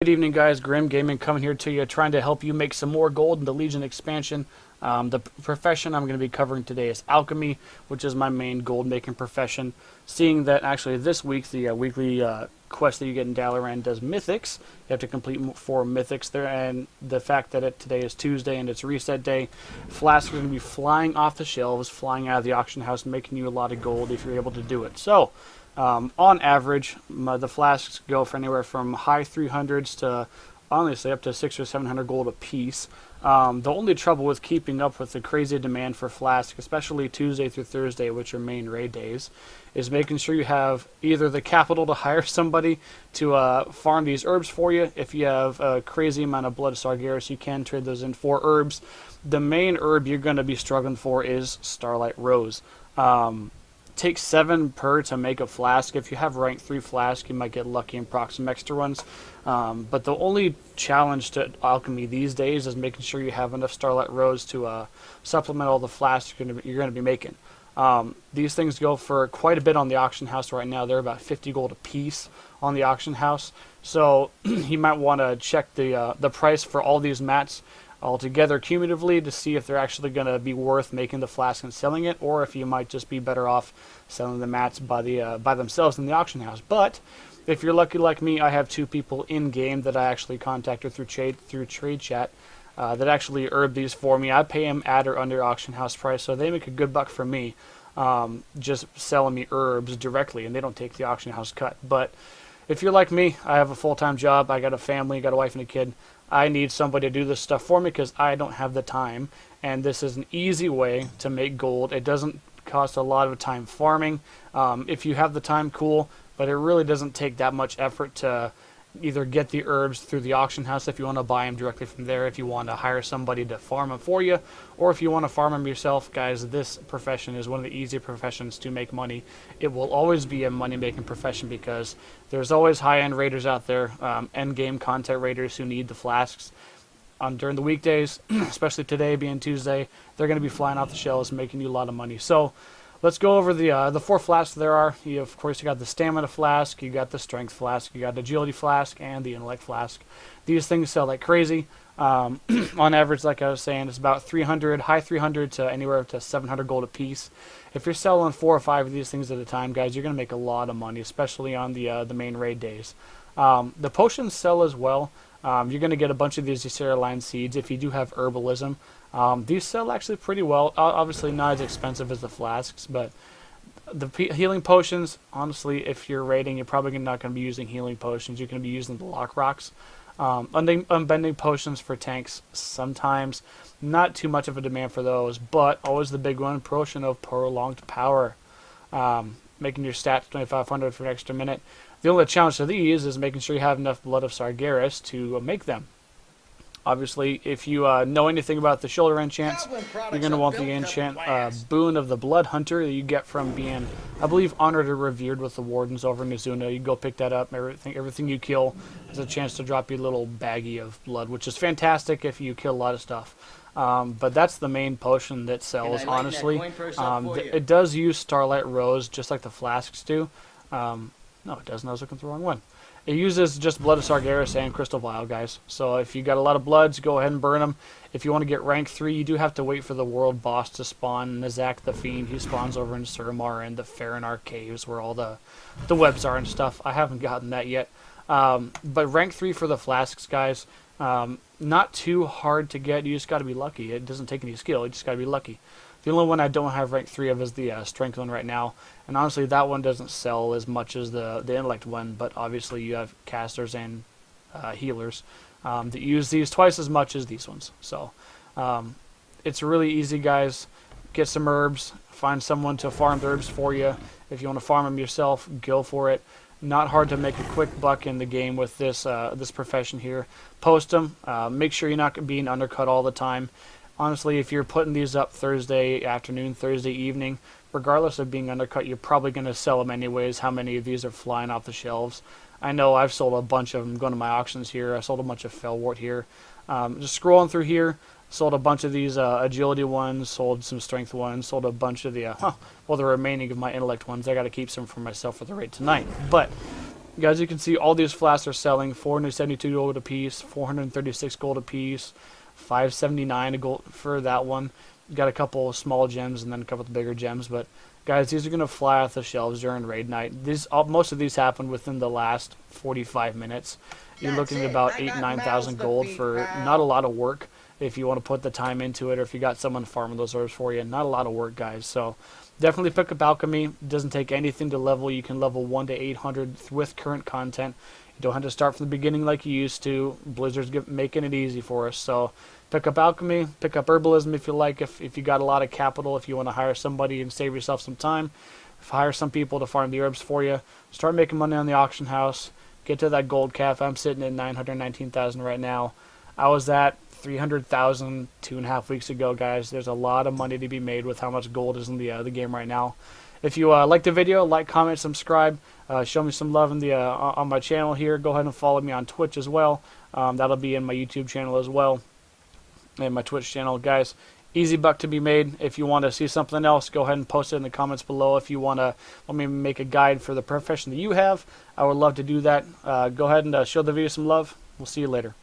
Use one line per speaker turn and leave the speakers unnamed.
Good evening, guys. Grim Gaming coming here to you, trying to help you make some more gold in the Legion expansion. The profession I'm going to be covering today is Alchemy, which is my main gold making profession. Seeing that actually this week, the weekly quest that you get in Dalaran does mythics. You have to complete 4 mythics there, and the fact that today is Tuesday and it's reset day, flasks are going to be flying off the shelves, flying out of the auction house, making you a lot of gold if you're able to do it. So, on average, the flasks go for anywhere from high 300s to honestly up to 600 or 700 gold a piece. The only trouble with keeping up with the crazy demand for flasks, especially Tuesday through Thursday, which are main raid days, is making sure you have either the capital to hire somebody to farm these herbs for you. If you have a crazy amount of blood of Sargeras, you can trade those in for herbs. The main herb you're going to be struggling for is Starlight Rose. Takes 7 per to make a flask. If you have rank 3 flask, you might get lucky and proc some extra ones. But the only challenge to alchemy these days is making sure you have enough Starlight Rose to supplement all the flasks you're going to be making. These things go for quite a bit on the auction house right now. They're about 50 gold a piece on the auction house. So you might want to check the price for all these mats altogether cumulatively to see if they're actually going to be worth making the flask and selling it, or if you might just be better off selling the mats by themselves in the auction house. But if you're lucky like me, I have 2 people in game that I actually contacted through trade chat that actually herb these for me. I pay them at or under auction house price, so they make a good buck for me, just selling me herbs directly, and they don't take the auction house cut. But if you're like me, I have a full-time job, I got a family, got a wife and a kid. I need somebody to do this stuff for me because I don't have the time, and this is an easy way to make gold. It doesn't cost a lot of time farming. If you have the time, cool, but it really doesn't take that much effort to either get the herbs through the auction house if you want to buy them directly from there, if you want to hire somebody to farm them for you, or if you want to farm them yourself. Guys, this profession is one of the easier professions to make money. It will always be a money-making profession because there's always high-end raiders out there, end-game content raiders who need the flasks. During the weekdays, especially today being Tuesday, they're going to be flying off the shelves, making you a lot of money. So let's go over the 4 flasks there are. Of course, you got the stamina flask, you got the strength flask, you got the agility flask, and the intellect flask. These things sell like crazy. On average, like I was saying, it's about 300, high 300 to anywhere up to 700 gold a piece. If you're selling 4 or 5 of these things at a time, guys, you're going to make a lot of money, especially on the main raid days. The potions sell as well. You're going to get a bunch of these Cerealine seeds if you do have herbalism. These sell actually pretty well. Obviously not as expensive as the flasks, but the healing potions, honestly, if you're raiding, you're probably not going to be using healing potions. You're going to be using the lock rocks. Unbending potions for tanks, sometimes. Not too much of a demand for those, but always the big one, potion of prolonged power. Making your stats 2500 for an extra minute. The only challenge to these is making sure you have enough blood of Sargeras to make them. Obviously, if you know anything about the shoulder enchants, you're going to want the enchant boon of the Blood Hunter that you get from being, I believe, honored or revered with the wardens over in Mizuna. You go pick that up. Everything you kill has a chance to drop you a little baggie of blood, which is fantastic if you kill a lot of stuff. But that's the main potion that sells, honestly. It does use Starlight Rose, just like the flasks do. No, it doesn't. I was looking at the wrong one. It uses just Blood of Sargeras and Crystal Vial, guys. So if you got a lot of bloods, go ahead and burn them. If you want to get rank 3, you do have to wait for the world boss to spawn. Nizak the Fiend, he spawns over in Suramar and the Farinar Caves, where all the webs are and stuff. I haven't gotten that yet. But rank 3 for the flasks, guys. Not too hard to get. You just got to be lucky. It doesn't take any skill. You just got to be lucky. The only one I don't have rank 3 of is the strength one right now, and honestly that one doesn't sell as much as the intellect one, but obviously you have casters and healers that use these twice as much as these ones. So it's really easy, guys. Get some herbs, find someone to farm the herbs for you. If you want to farm them yourself, go for it. Not hard to make a quick buck in the game with this this profession here. Post them. Make sure you're not being undercut all the time. Honestly, if you're putting these up Thursday afternoon, Thursday evening, regardless of being undercut, you're probably going to sell them anyways. How many of these are flying off the shelves? I know I've sold a bunch of them going to my auctions here. I sold a bunch of Fellwort here. Just scrolling through here, sold a bunch of these agility ones, sold some strength ones, sold a bunch of the, the remaining of my intellect ones. I got to keep some for myself for the raid tonight. But Guys, you can see all these flasks are selling 472 gold a piece, 436 gold a piece, 579 a gold for that one. You got a couple small gems and then a couple of bigger gems, but guys, these are going to fly off the shelves during raid night. Most of these happened within the last 45 minutes. You're looking at about 9,000 gold for not a lot of work if you want to put the time into it, or if you got someone farming those orbs for you. Not a lot of work, guys. So definitely pick up Alchemy. It doesn't take anything to level. You can level 1 to 800 with current content. You don't have to start from the beginning like you used to. Blizzard's making it easy for us. So pick up Alchemy, pick up Herbalism if you like, if you got a lot of capital, if you want to hire somebody and save yourself some time. Hire some people to farm the herbs for you. Start making money on the auction house. Get to that gold cap. I'm sitting at 919,000 right now. I was at 300,000 2.5 weeks ago, guys. There's a lot of money to be made with how much gold is in the game right now. If you like the video, like, comment, subscribe. Show me some love in the on my channel here. Go ahead and follow me on Twitch as well. That'll be in my YouTube channel as well, and my Twitch channel, guys. Easy buck to be made. If you want to see something else, go ahead and post it in the comments below. If you want me to make a guide for the profession that you have, I would love to do that. Go ahead and show the video some love. We'll see you later.